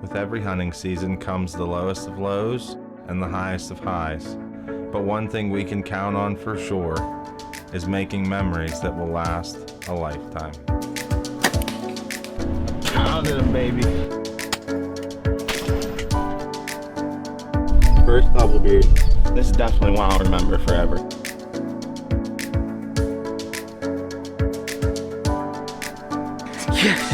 With every hunting season comes the lowest of lows and the highest of highs. But one thing we can count on for sure is making memories that will last a lifetime. Pounded him, baby. First double beard. This is definitely one I'll remember forever. Yes!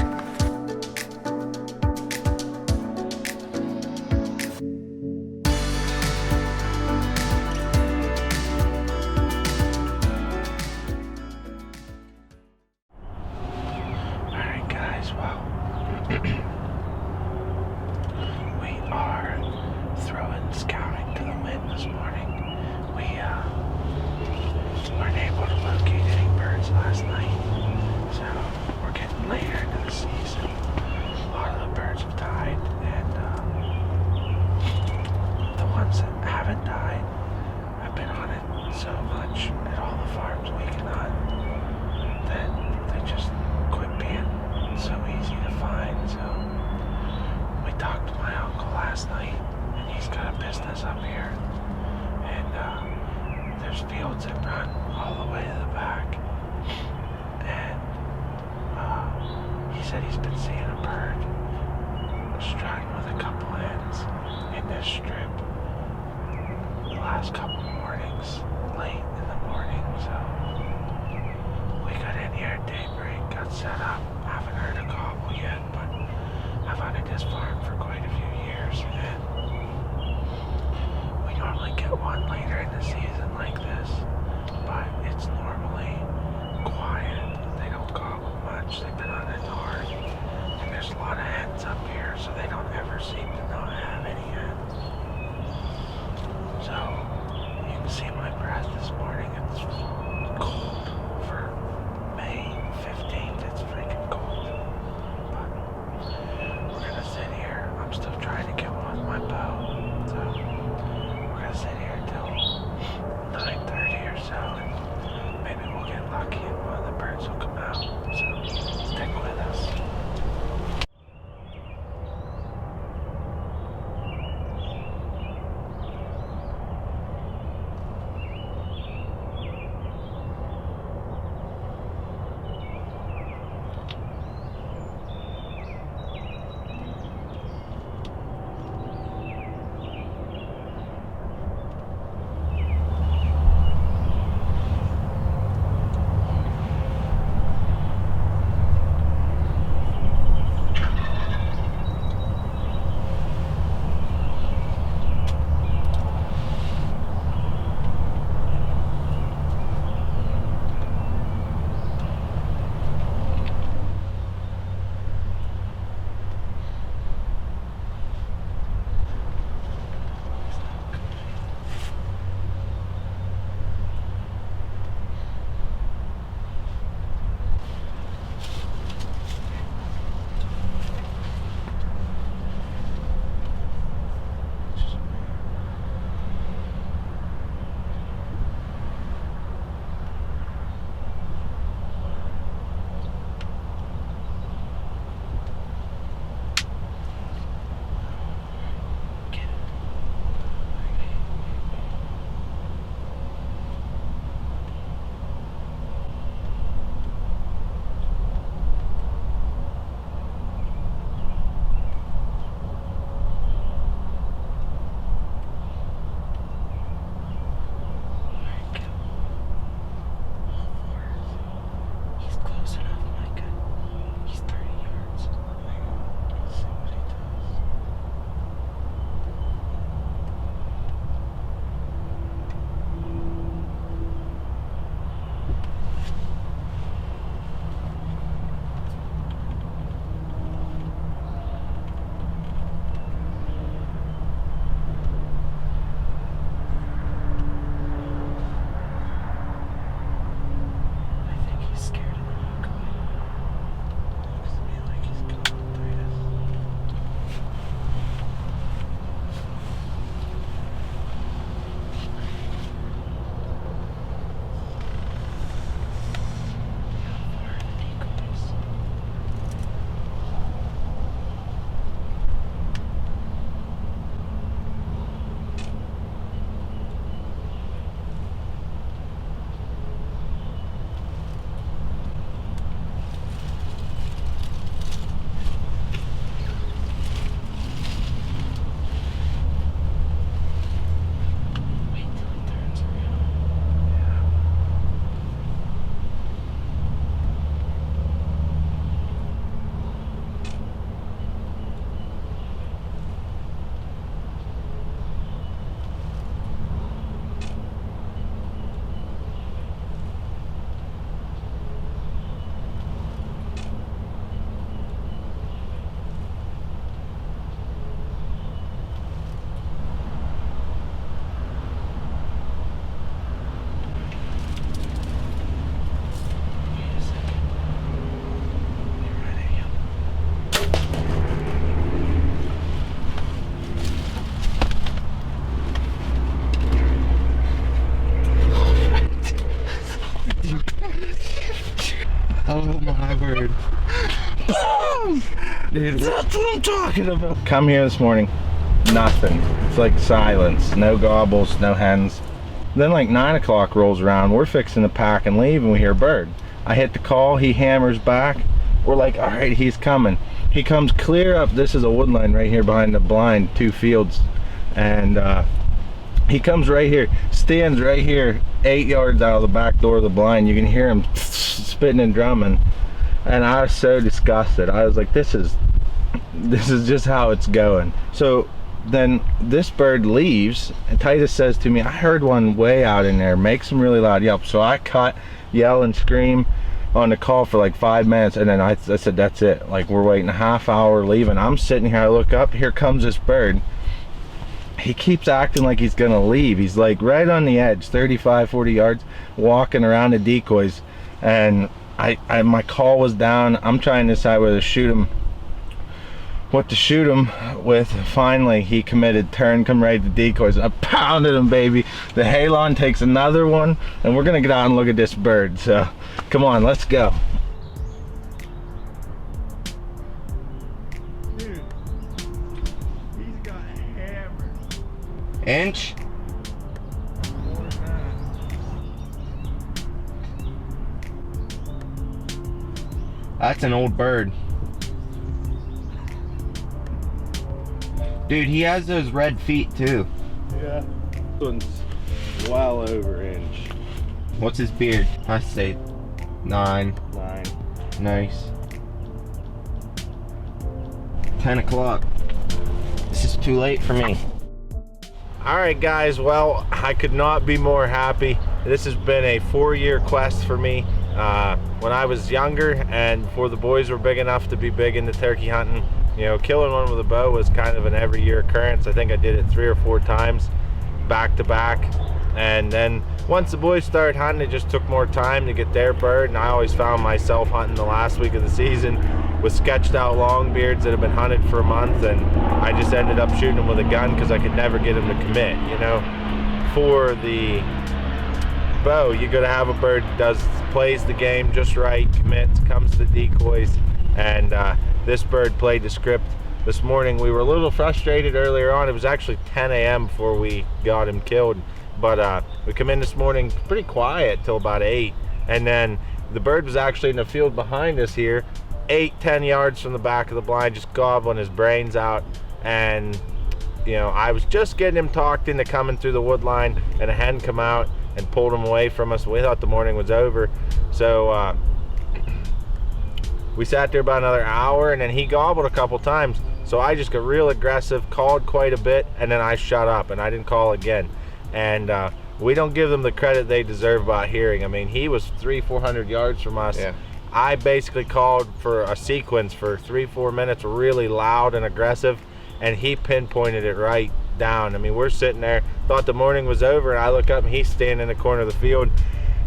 Dude, that's what I'm talking about. Come here this morning, nothing. It's like silence, no gobbles, no hens. Then like 9 o'clock rolls around, we're fixing to pack and leave, and we hear a bird. I hit the call, he hammers back. We're like, all right, he's coming. He comes clear up, this is a wood line right here behind the blind, 2 fields. And he comes right here, stands right here, 8 yards out of the back door of the blind. You can hear him spitting and drumming. And I was so disgusted. I was like, this is just how it's going. So then this bird leaves, and Titus says to me, I heard one way out in there make some really loud yelps. So I cut, yell and scream on the call for like 5 minutes, and then I said, that's it. Like, we're waiting a half hour leaving. I'm sitting here, I look up, here comes this bird. He keeps acting like he's gonna leave. He's like right on the edge, 35, 40 yards, walking around the decoys. And my call was down. I'm trying to decide whether to shoot him, what to shoot him with. Finally, he committed, turn, come right to decoys. I pounded him, baby. The Halon takes another one, and we're gonna get out and look at this bird. So, come on, let's go. Dude, he's got hammered. Inch? More than that. That's an old bird. Dude, he has those red feet too. Yeah, this one's well over inch. What's his beard? I say 9. 9. Nice. 10 o'clock. This is too late for me. All right, guys, well, I could not be more happy. This has been a 4-year quest for me. When I was younger and before the boys were big enough to be big into turkey hunting, you know, killing one with a bow was kind of an every year occurrence. I think I did it 3 or 4 times back to back. And then once the boys started hunting, it just took more time to get their bird, and I always found myself hunting the last week of the season with sketched out longbeards that have been hunted for a month, and I just ended up shooting them with a gun because I could never get them to commit. You know, for the bow, you gotta have a bird that plays the game just right, commits, comes to the decoys, and this bird played the script. This morning we were a little frustrated earlier on. It was actually 10 a.m. before we got him killed, but we come in this morning pretty quiet till about 8, and then the bird was actually in the field behind us here, 8-10 yards from the back of the blind, just gobbling his brains out. And you know, I was just getting him talked into coming through the wood line, and a hen come out and pulled him away from us. We thought the morning was over, so we sat there about another hour, and then he gobbled a couple times. So I just got real aggressive, called quite a bit, and then I shut up and I didn't call again. And we don't give them the credit they deserve about hearing. I mean, he was 300-400 yards from us. Yeah. I basically called for a sequence for 3-4 minutes, really loud and aggressive, and he pinpointed it right down. I mean, we're sitting there, thought the morning was over, and I look up and he's standing in the corner of the field.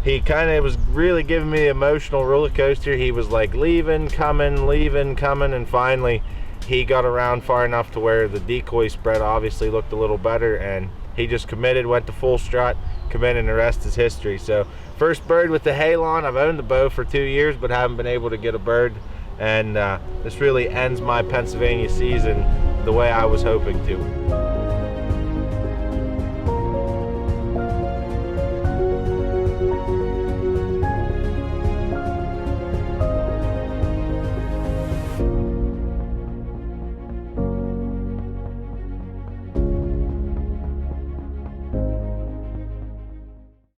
He kind of was really giving me an emotional roller coaster. He was like leaving, coming, and finally he got around far enough to where the decoy spread obviously looked a little better, and he just committed, went to full strut, committed, and the rest is history. So first bird with the Halon. I've owned the bow for 2 years but haven't been able to get a bird, and this really ends my Pennsylvania season the way I was hoping to.